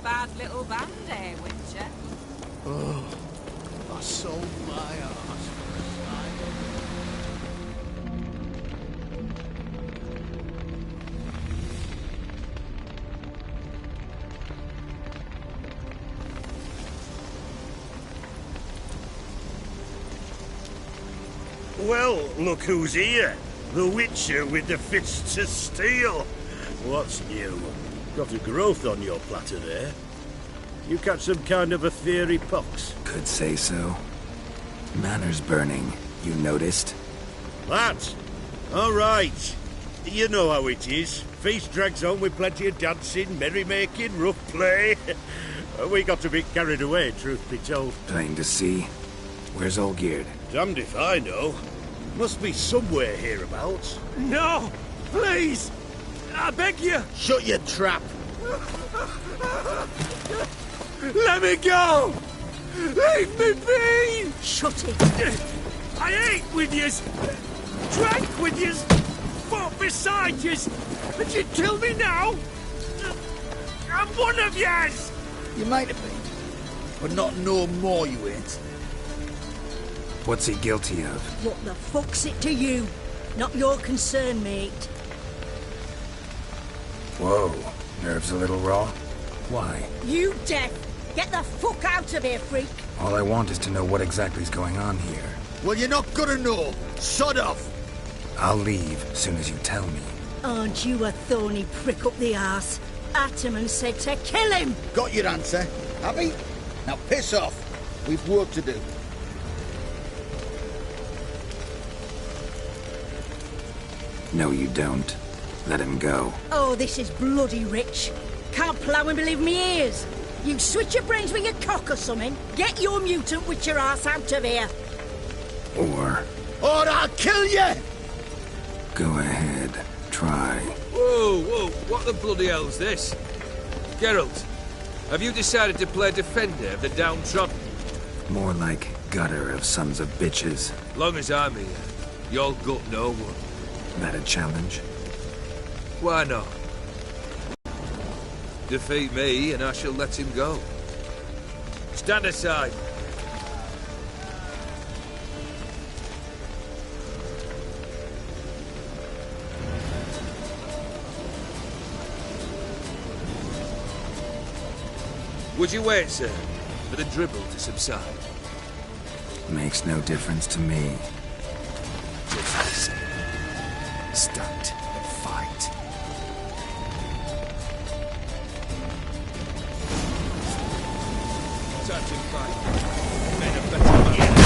bad little band, eh, Witcher? Oh, I sold my arse for a sign. Well, look who's here. The Witcher with the fists of steel. What's new? Got a growth on your platter there. You catch some kind of a theory pox? Could say so. Manor's burning. You noticed? That? All right. You know how it is. Feast drags on with plenty of dancing, merrymaking, rough play. We got a bit carried away, truth be told. Plain to see. Where's Olgierd? Damned if I know. Must be somewhere hereabouts. No! Please! I beg you! Shut your trap! Let me go! Leave me be! Shut it! I ate with yous! Drank with yous! Fought beside yous! And you kill me now? I'm one of yous! You might have been, but not no more you ain't. What's he guilty of? What the fuck's it to you? Not your concern, mate. Whoa. Nerves a little raw? Why? You deaf! Get the fuck out of here, freak! All I want is to know what exactly is going on here. Well, you're not gonna know. Sod off! I'll leave as soon as you tell me. Aren't you a thorny prick up the arse? Ataman said to kill him! Got your answer, have we? Now piss off. We've work to do. No, you don't. Let him go. Oh, this is bloody rich. Can't plough and believe me ears. You switch your brains with your cock or something. Get your mutant with your ass out of here. Or I'll kill you! go ahead. Try. Whoa, whoa, what the bloody hell's this? Geralt, have you decided to play defender of the downtrodden? More like gutter of sons of bitches. Long as I'm here, you'll gut no one. That a challenge? Why not? Defeat me and I shall let him go. Stand aside. Would you wait, sir, for the dribble to subside? Makes no difference to me. Just the same. Start. Fight. Touch and fight. Made a better man.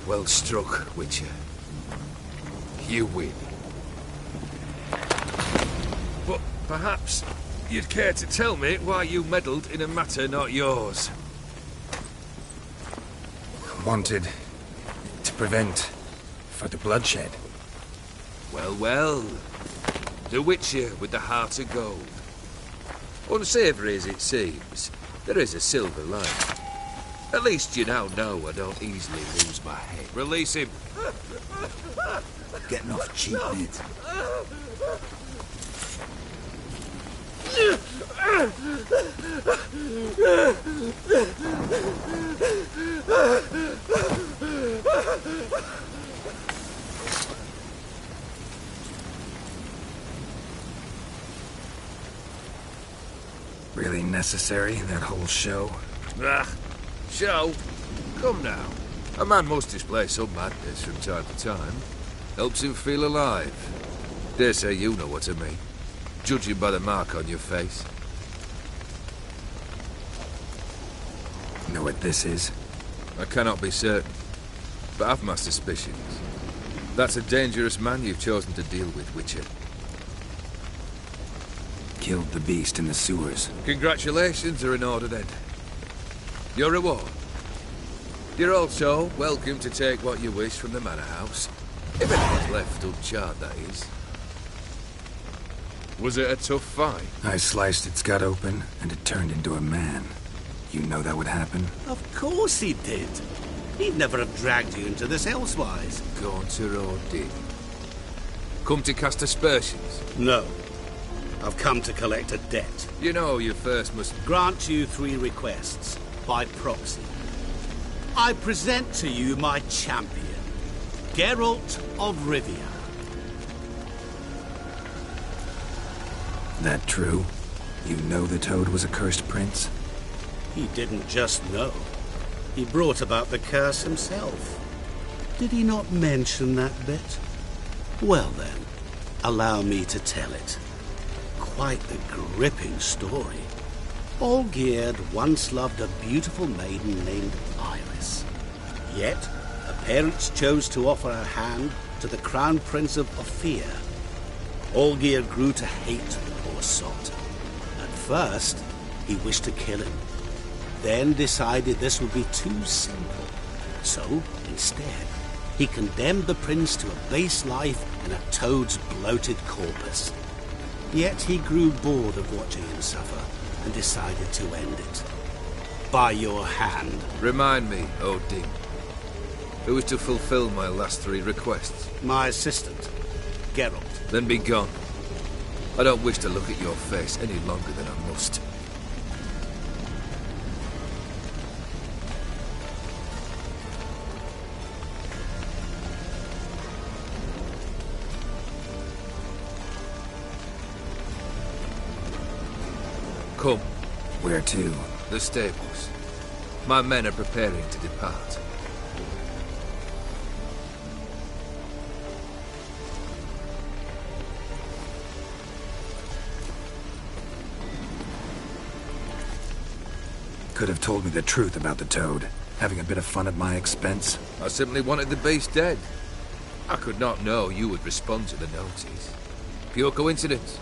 Well struck, Witcher. You win. But perhaps you'd care to tell me why you meddled in a matter not yours. Wanted to prevent further bloodshed. Well, well. The Witcher with the heart of gold. Unsavoury as it seems, there is a silver lining. At least you now know I don't easily lose my head. Release him. Getting off cheap, Ned. Really necessary, that whole show? Ah, show? Come now. A man must display some madness from time to time. Helps him feel alive. Dare say you know what I mean. Judging by the mark on your face. Know what this is? I cannot be certain, but I've my suspicions. That's a dangerous man you've chosen to deal with, Witcher. Killed the beast in the sewers. Congratulations are in order then. Your reward. You're also welcome to take what you wish from the manor house. If anyone's left uncharred, that is. Was it a tough fight? I sliced its gut open, and it turned into a man. You know that would happen? Of course he did. He'd never have dragged you into this elsewise. Gaunter or did? Come to cast aspersions? No. I've come to collect a debt. You know you first must... Grant you 3 requests, by proxy. I present to you my champion, Geralt of Rivia. That true? You know the Toad was a cursed prince? He didn't just know. He brought about the curse himself. Did he not mention that bit? Well then, allow me to tell it. Quite the gripping story. Olgierd once loved a beautiful maiden named Iris. Yet, her parents chose to offer her hand to the Crown Prince of Ophir. Olgierd grew to hate the poor sot. At first, he wished to kill him. Then decided this would be too simple. So, instead, he condemned the prince to a base life in a toad's bloated corpus. Yet he grew bored of watching him suffer and decided to end it. By your hand. Remind me, Odin. Who is to fulfill my last 3 requests? My assistant, Geralt. Then be gone. I don't wish to look at your face any longer than I must. Come. Where to? The stables. My men are preparing to depart. Could have told me the truth about the Toad, having a bit of fun at my expense. I simply wanted the beast dead. I could not know you would respond to the notice. Pure coincidence.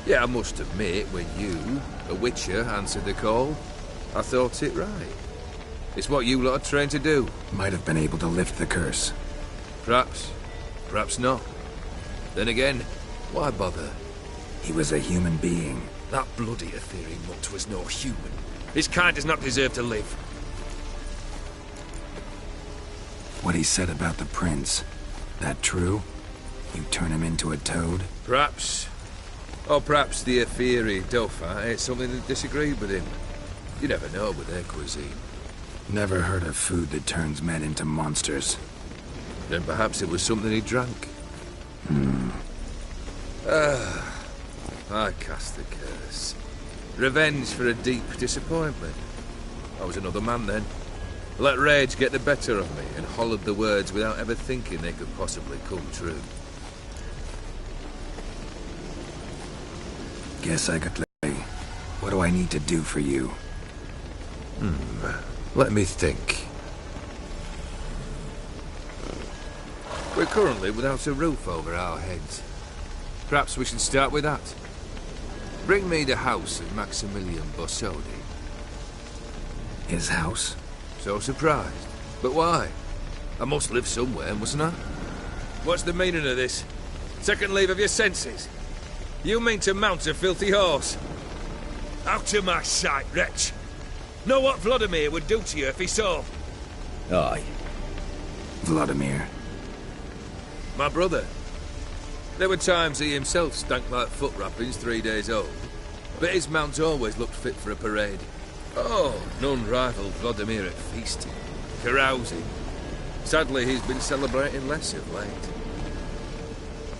Yeah, I must admit, when you, a Witcher, answered the call, I thought it right. It's what you lot are trained to do. Might have been able to lift the curse. Perhaps. Perhaps not. Then again, why bother? He was a human being. That bloody Etherian mutt was no human. His kind does not deserve to live. What he said about the prince, that true? You turn him into a toad? Perhaps. Or perhaps the Etheri Dauphin ate something that disagreed with him. You never know with their cuisine. Never heard of food that turns men into monsters. Then perhaps it was something he drank. I cast the curse. Revenge for a deep disappointment. I was another man then. Let rage get the better of me and hollered the words without ever thinking they could possibly come true. Guess I could play. What do I need to do for you? Let me think. We're currently without a roof over our heads. Perhaps we should start with that. Bring me the house of Maximilian Borsodi. His house? So surprised. But why? I must live somewhere, mustn't I? What's the meaning of this? Second leave of your senses? You mean to mount a filthy horse? Out of my sight, wretch! Know what Vladimir would do to you if he saw? Aye. Vladimir. My brother. There were times he himself stank like foot wrappings 3 days old, but his mount always looked fit for a parade. Oh, none rivaled Vladimir at feasting, carousing. Sadly, he's been celebrating less of late.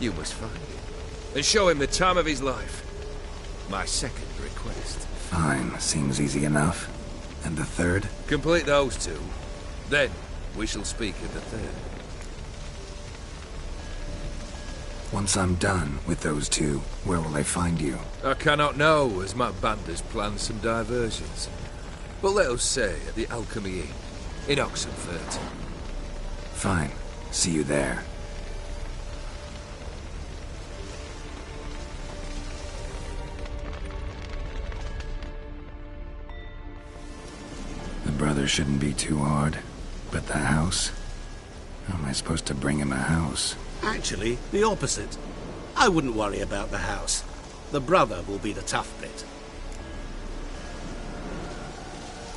You must find him, and show him the time of his life. My second request. Fine, seems easy enough. And the third? Complete those two, then we shall speak of the third. Once I'm done with those two, where will I find you? I cannot know, as my band has planned some diversions. But let us say at the Alchemy Inn, in Oxenfurt. Fine. See you there. The brother shouldn't be too hard. But the house? How am I supposed to bring him a house? Actually, the opposite. I wouldn't worry about the house. The brother will be the tough bit.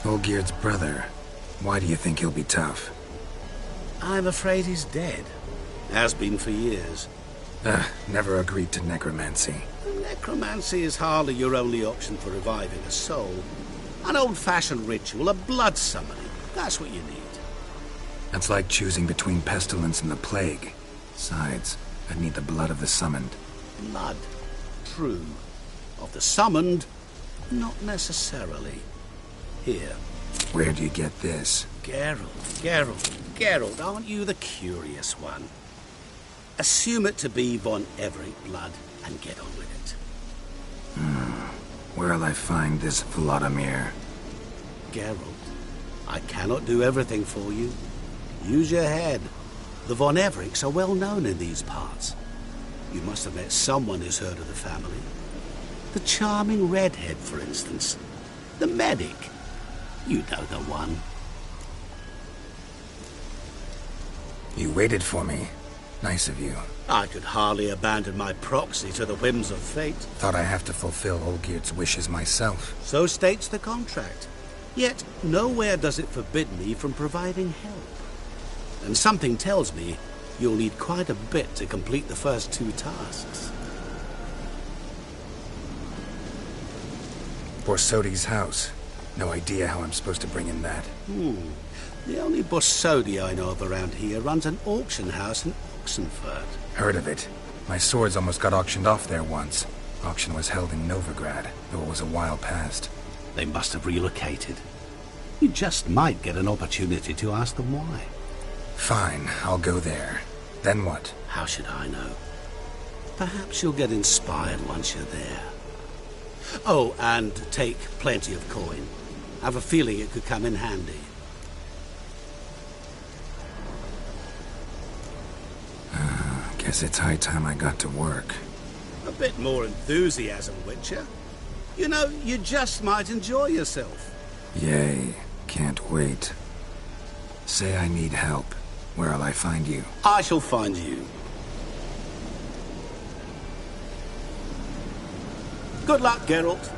Olgierd's brother. Why do you think he'll be tough? I'm afraid he's dead. Has been for years. Never agreed to necromancy. Necromancy is hardly your only option for reviving a soul. An old-fashioned ritual, a blood summoning. That's what you need. That's like choosing between pestilence and the plague. Besides, I'd need the blood of the summoned. Blood. True. Of the summoned, not necessarily. Here. Where do you get this? Geralt, aren't you the curious one? Assume it to be von Everett blood and get on with it. Where'll I find this Vladimir? Geralt, I cannot do everything for you. Use your head. The von Evericks are well known in these parts. You must have met someone who's heard of the family. The charming redhead, for instance. The medic. You know the one. You waited for me. Nice of you. I could hardly abandon my proxy to the whims of fate. Thought I have to fulfill Olgierd's wishes myself. So states the contract. Yet, nowhere does it forbid me from providing help. And something tells me you'll need quite a bit to complete the first two tasks. Borsodi's house. No idea how I'm supposed to bring in that. The only Borsodi I know of around here runs an auction house in Oxenfurt. Heard of it. My swords almost got auctioned off there once. Auction was held in Novigrad, though it was a while past. They must have relocated. You just might get an opportunity to ask them why. Fine, I'll go there. Then what? How should I know? Perhaps you'll get inspired once you're there. Oh, and take plenty of coin. I have a feeling it could come in handy. Guess it's high time I got to work. A bit more enthusiasm, Witcher. You know, you just might enjoy yourself. Yay, can't wait. Say I need help. Where'll I find you? I shall find you. Good luck, Geralt.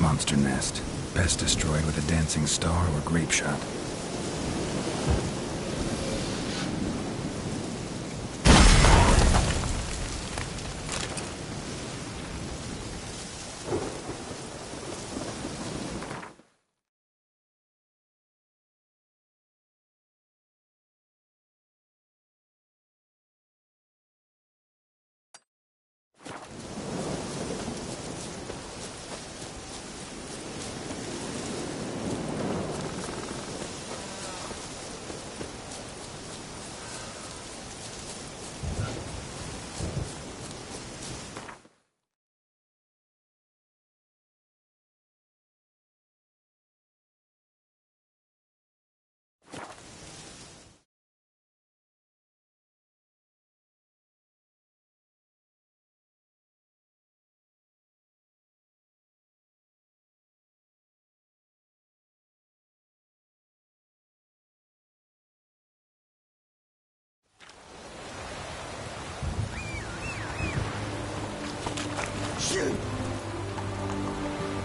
Monster nest. Best destroyed with a dancing star or grape shot.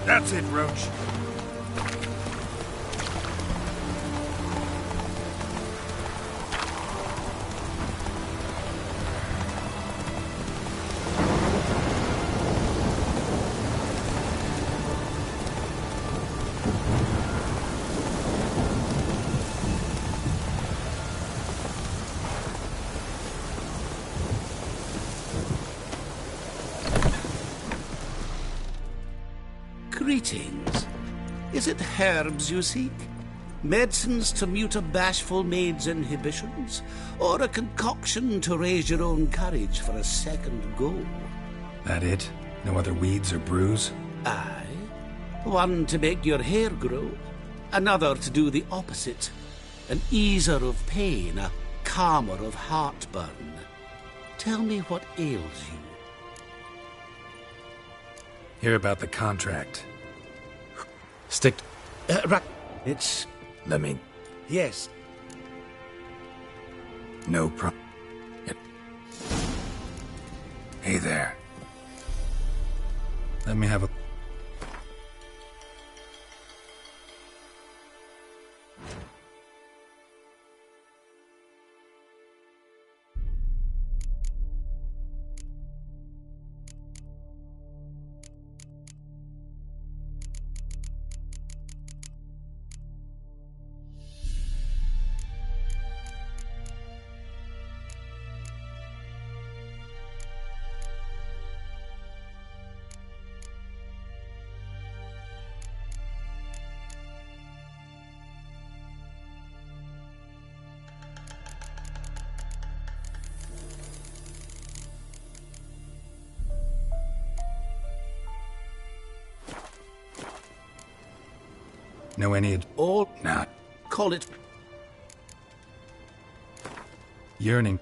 That's it, Roach. Greetings. Is it herbs you seek? Medicines to mute a bashful maid's inhibitions? Or a concoction to raise your own courage for a second go? That it? No other weeds or brews? Aye. One to make your hair grow, another to do the opposite. An easer of pain, a calmer of heartburn. Tell me what ails you. Hear about the contract. Stick... right. It's... Let me... Yes. No pro... Hey there. Let me have a... Know any... All... Not. Call it... Yearning.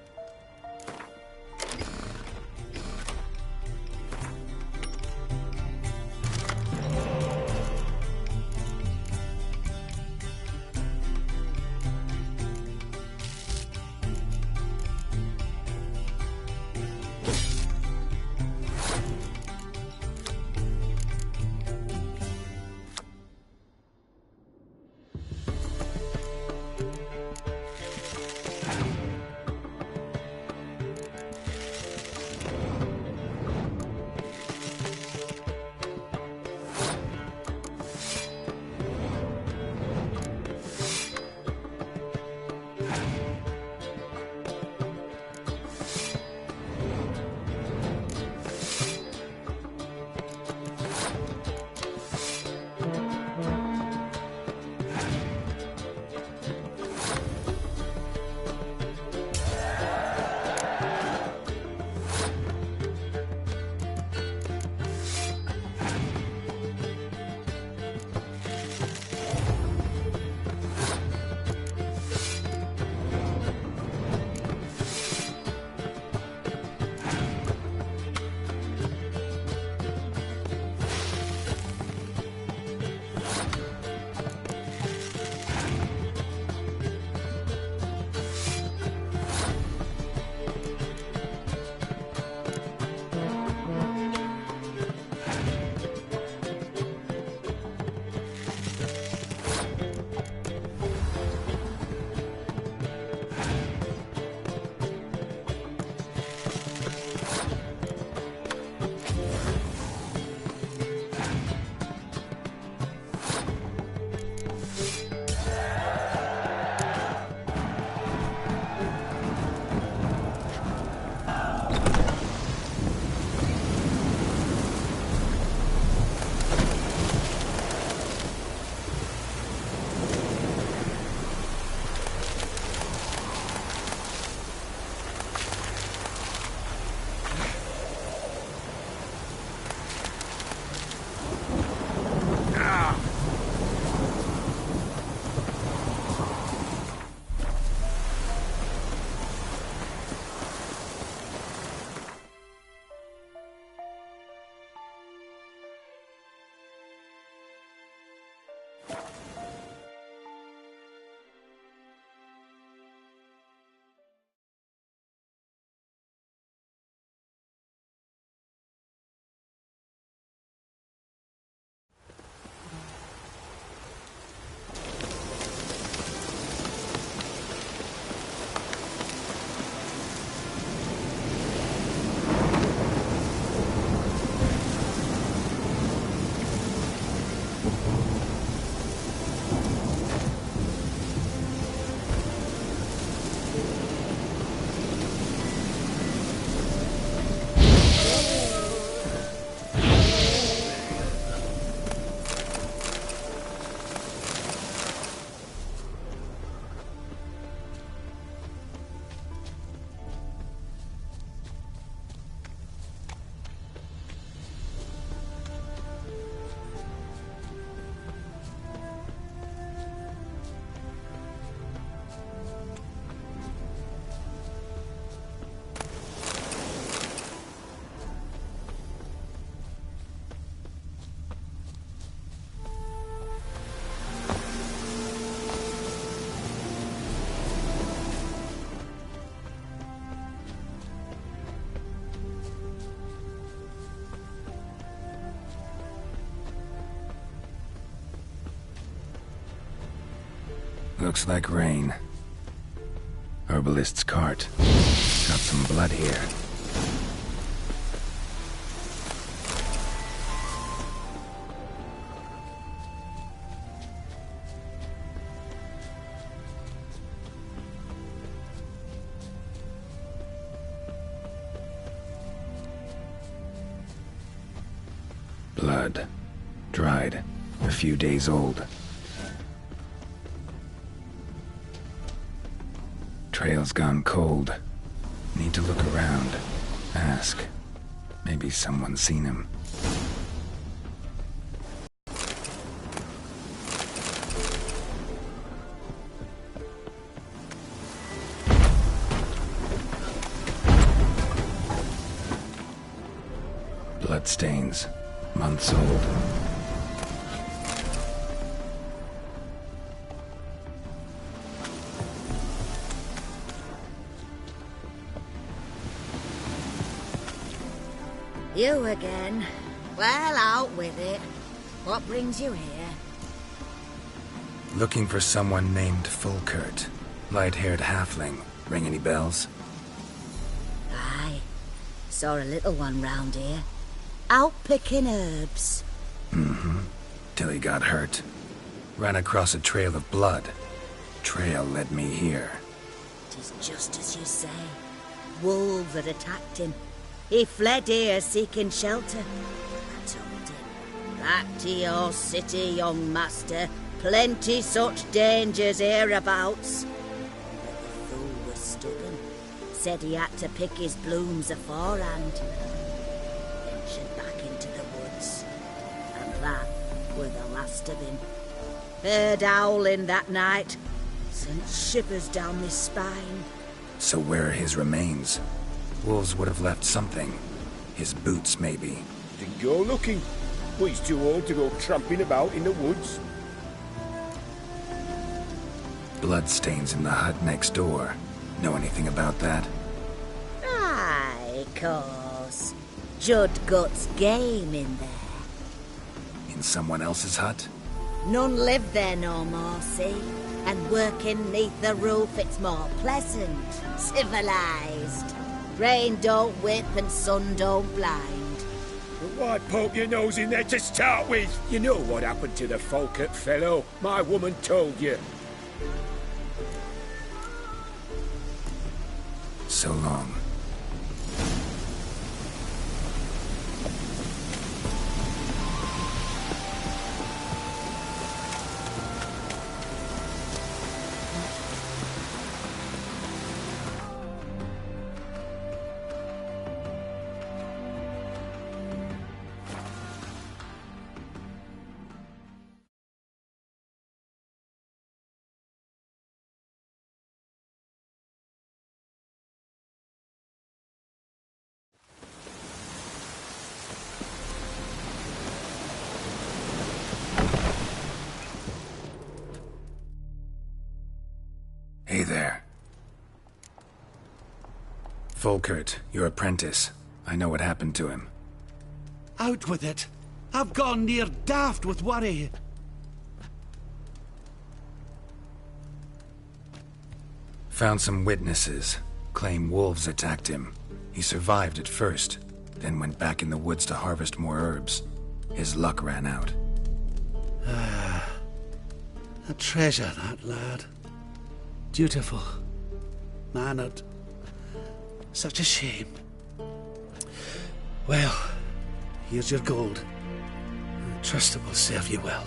Looks like rain. Herbalist's cart. Got some blood here. Blood. Dried. A few days old. Trail's gone cold. Need to look around. Ask. Maybe someone's seen him. Bloodstains. Months old. You again. Well, out with it. What brings you here? Looking for someone named Fulkert. Light-haired halfling. Ring any bells? Aye. Saw a little one round here. Out picking herbs. Mm-hmm. Till he got hurt. Ran across a trail of blood. Trail led me here. Tis just as you say. Wolves had attacked him. He fled here seeking shelter. I told him, back to your city, young master. Plenty such dangers hereabouts. But the fool was stubborn. Said he had to pick his blooms aforehand. Ventured back into the woods. And that were the last of him. Heard howling that night. Sent shivers down my spine. So where are his remains? Wolves would have left something. His boots, maybe. Then go looking. But he's too old to go tramping about in the woods. Bloodstains in the hut next door. Know anything about that? Aye, course. Judd Guts game in there. In someone else's hut? None live there no more, see? And working neath the roof, it's more pleasant, civilized. Rain don't whip and sun don't blind. But why poke your nose in there to start with? You know what happened to the Folkert fellow. My woman told you. So long. Hey there. Fulkert, your apprentice. I know what happened to him. Out with it. I've gone near daft with worry. Found some witnesses. Claim wolves attacked him. He survived at first, then went back in the woods to harvest more herbs. His luck ran out. A treasure, that lad. Dutiful. Mannered. Such a shame. Well, here's your gold. I trust it will serve you well.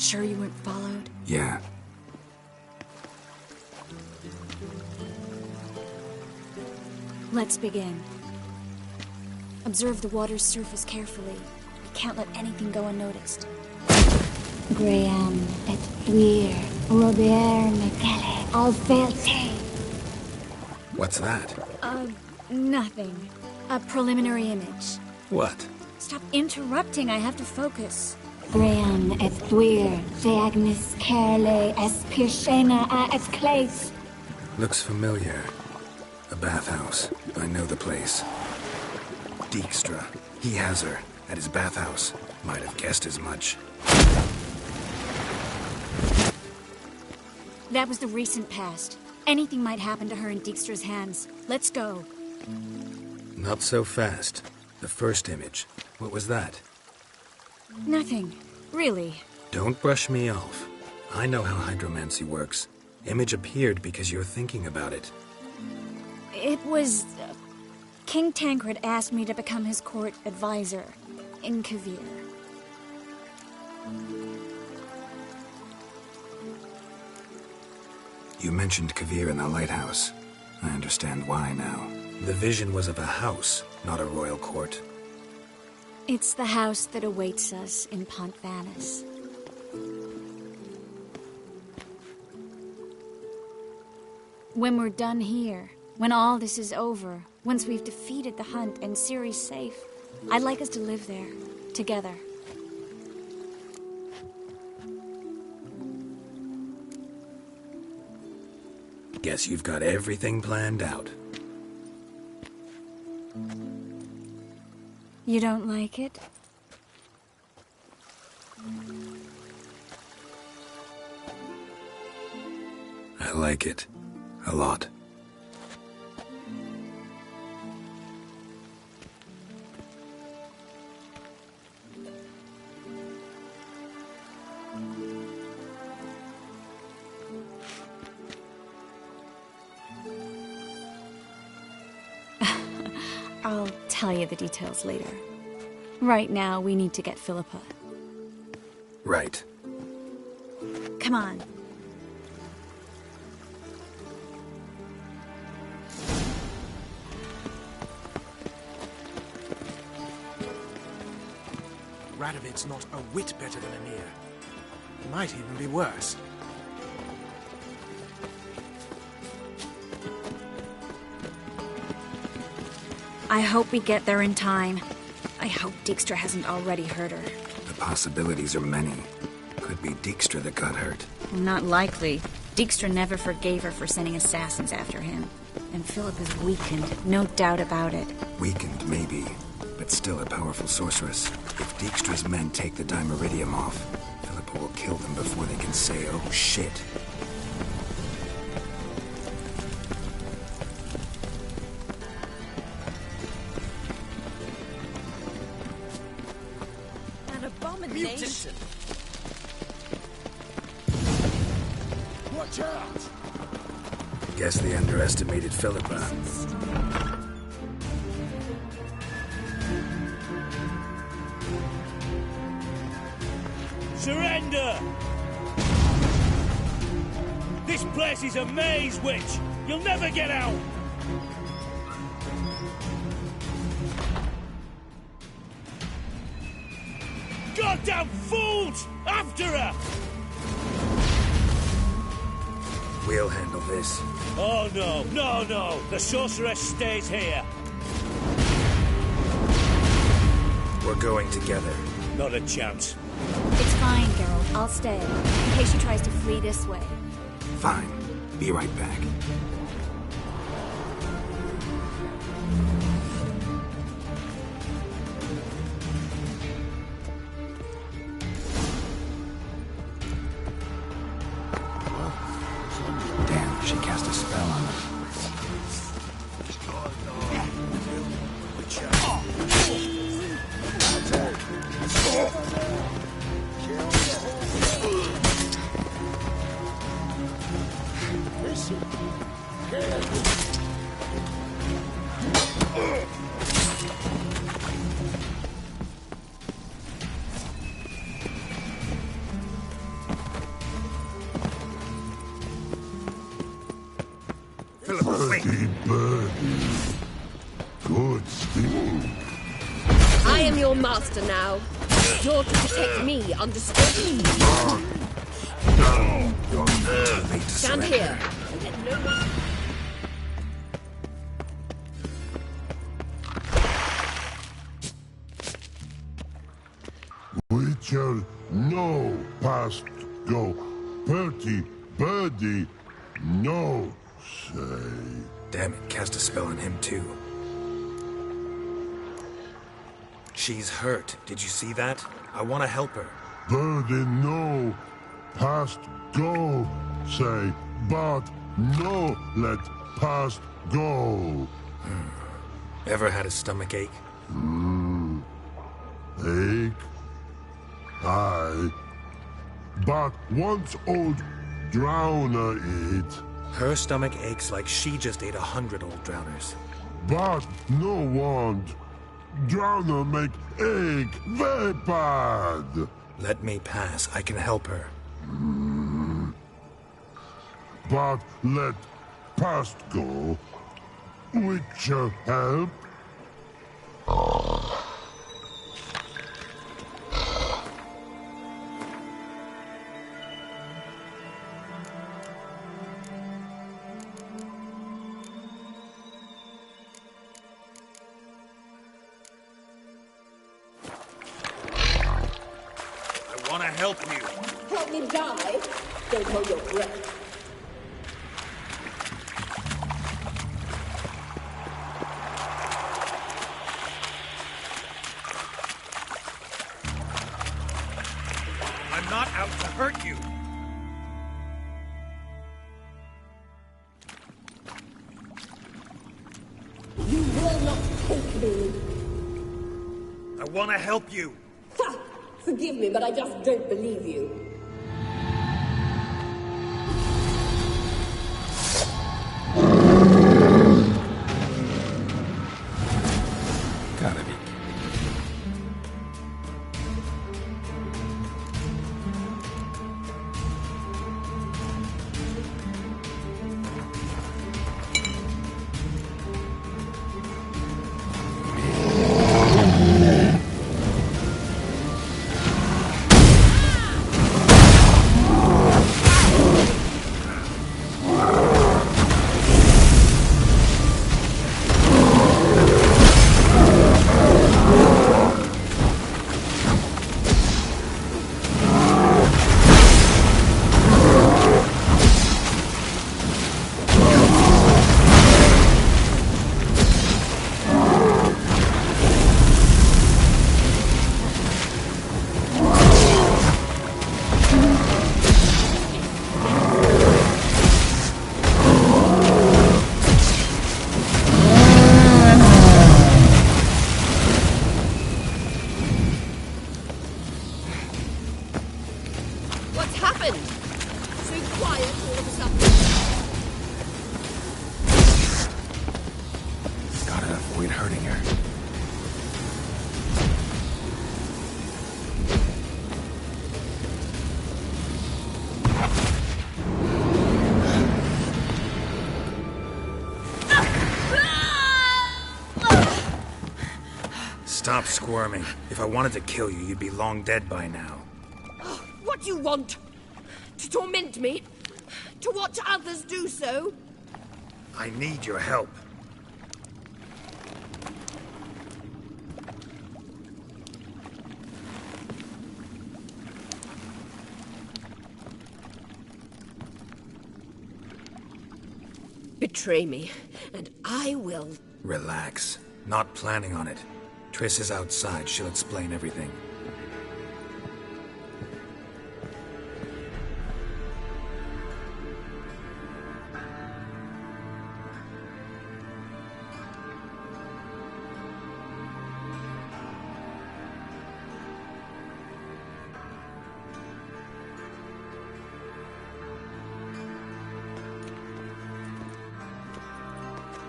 sure you weren't followed? Yeah. Let's begin. Observe the water's surface carefully. We can't let anything go unnoticed. Graham et Weir, Robert McGalley, Alvelte. What's that? Nothing. A preliminary image. What? Stop interrupting, I have to focus. Graham et Weir, Agnes Carley, Espirshena et Clace. Looks familiar. A bathhouse. I know the place. Dijkstra. He has her. At his bathhouse. Might have guessed as much. That was the recent past. Anything might happen to her in Dijkstra's hands. Let's go. Not so fast. The first image. What was that? Nothing. Really. Don't brush me off. I know how hydromancy works. Image appeared because you're thinking about it. It was... King Tancred asked me to become his court advisor in Kovir. You mentioned Kovir in the lighthouse. I understand why now. The vision was of a house, not a royal court. It's the house that awaits us in Pont Vanis. When we're done here, when all this is over, once we've defeated the hunt and Ciri's safe, I'd like us to live there, together. Guess you've got everything planned out. You don't like it? I like it. A lot. I'll tell you the details later. Right now, we need to get Philippa. Right. Come on. Radovid's not a whit better than Emir. He might even be worse. I hope we get there in time. I hope Dijkstra hasn't already hurt her. The possibilities are many. Could be Dijkstra that got hurt. Not likely. Dijkstra never forgave her for sending assassins after him. And Philip is weakened, no doubt about it. Weakened, maybe, but still a powerful sorceress. If Dijkstra's men take the Dimeridium off, Philippa will kill them before they can say, oh shit. An abomination. Watch out! Guess they underestimated Philippa. Surrender! This place is a maze, witch! You'll never get out! Goddamn fools! After her! We'll handle this. Oh no, no, no! The sorceress stays here! We're going together. Not a chance. It's fine, Geralt. I'll stay, in case she tries to flee this way. Fine. Be right back. Damn, she cast a spell on them. Philip, wait! Good speaking. I am your master now. You're to protect me, understood? Stand here and let no one... Witcher, no past go. Bertie, birdie, no say. Damn it, cast a spell on him too. She's hurt. Did you see that? I want to help her. Birdie, no past go say. But no let past go. Ever had a stomach ache? Ache? Aye. But once old drowner eat. Her stomach aches like she just ate 100 old drowners. But no want. Drowner make ache very bad. Let me pass. I can help her. But let past go. Witcher help. I want to help you. Help me die? Don't hold your breath. I'm not out to hurt you. You will not take me. I want to help you. Ha! Forgive me, but I just don't believe you. Gotta be. What's happened? So quiet all of a sudden. Gotta avoid hurting her. Stop squirming. If I wanted to kill you, you'd be long dead by now. What do you want? To torment me? To watch others do so? I need your help. Betray me, and I will. Relax. Not planning on it. Triss is outside. She'll explain everything.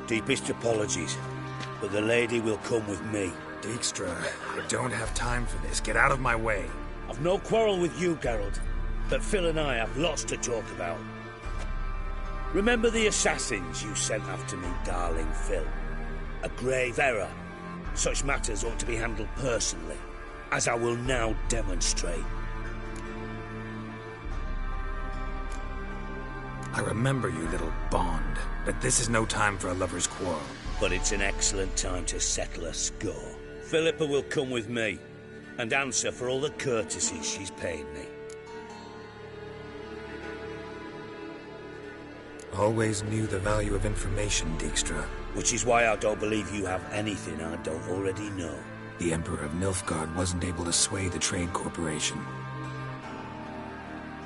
Deepest apologies, but the lady will come with me. Dijkstra, I don't have time for this. Get out of my way. I've no quarrel with you, Geralt, but Phil and I have lots to talk about. Remember the assassins you sent after me, darling Phil? A grave error. Such matters ought to be handled personally, as I will now demonstrate. I remember you, little Bond, but this is no time for a lover's quarrel. But it's an excellent time to settle a score. Philippa will come with me, and answer for all the courtesies she's paid me. Always knew the value of information, Dijkstra. Which is why I don't believe you have anything I don't already know. The Emperor of Nilfgaard wasn't able to sway the Trade Corporation.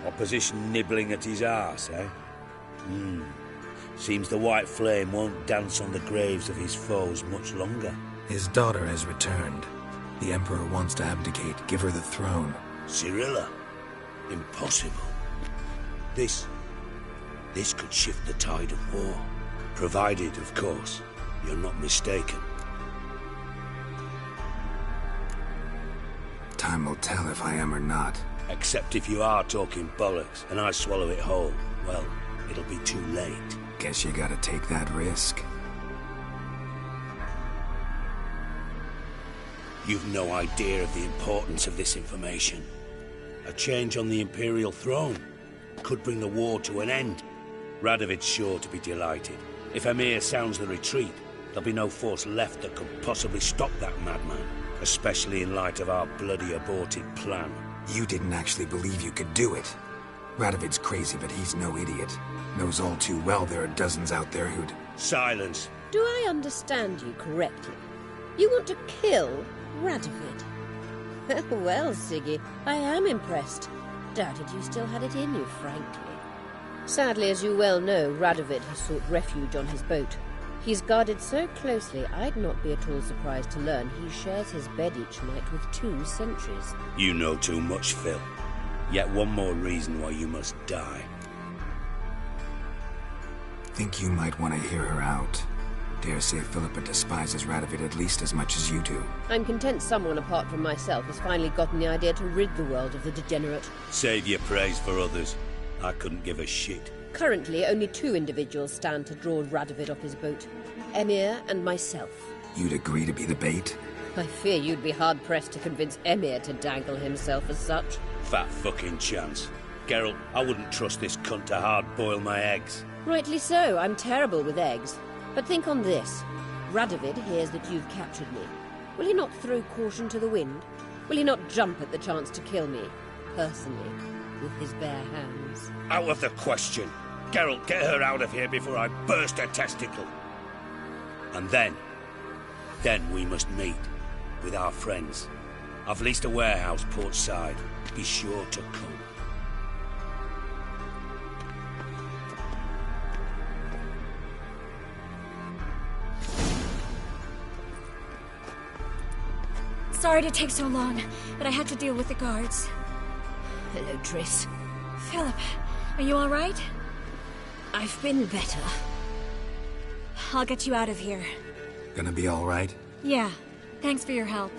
Opposition nibbling at his arse, eh? Seems the White Flame won't dance on the graves of his foes much longer. His daughter has returned. The Emperor wants to abdicate, give her the throne. Cirilla? Impossible. This could shift the tide of war. Provided, of course, you're not mistaken. Time will tell if I am or not. Except if you are talking bollocks, and I swallow it whole. Well, it'll be too late. Guess you gotta take that risk. You've no idea of the importance of this information. A change on the Imperial throne could bring the war to an end. Radovid's sure to be delighted. If Emir sounds the retreat, there'll be no force left that could possibly stop that madman, especially in light of our bloody aborted plan. You didn't actually believe you could do it. Radovid's crazy, but he's no idiot. Knows all too well there are dozens out there who'd... Silence. Do I understand you correctly? You want to kill Radovid? Well, Siggy, I am impressed. Doubted you still had it in you, frankly. Sadly, as you well know, Radovid has sought refuge on his boat. He's guarded so closely, I'd not be at all surprised to learn he shares his bed each night with 2 sentries. You know too much, Phil. Yet one more reason why you must die. Think you might want to hear her out. Dare say Philippa despises Radovid at least as much as you do. I'm content someone apart from myself has finally gotten the idea to rid the world of the degenerate. Save your praise for others. I couldn't give a shit. Currently, only 2 individuals stand to draw Radovid off his boat. Emir and myself. You'd agree to be the bait? I fear you'd be hard-pressed to convince Emir to dangle himself as such. Fat fucking chance. Geralt, I wouldn't trust this cunt to hard-boil my eggs. Rightly so, I'm terrible with eggs. But think on this. Radovid hears that you've captured me. Will he not throw caution to the wind? Will he not jump at the chance to kill me, personally, with his bare hands? Out of the question. Geralt, get her out of here before I burst her testicle. And then we must meet with our friends. I've leased a warehouse port side. Be sure to come. Sorry to take so long, but I had to deal with the guards. Hello, Triss. Philip, are you all right? I've been better. I'll get you out of here. Gonna be all right? Yeah. Thanks for your help.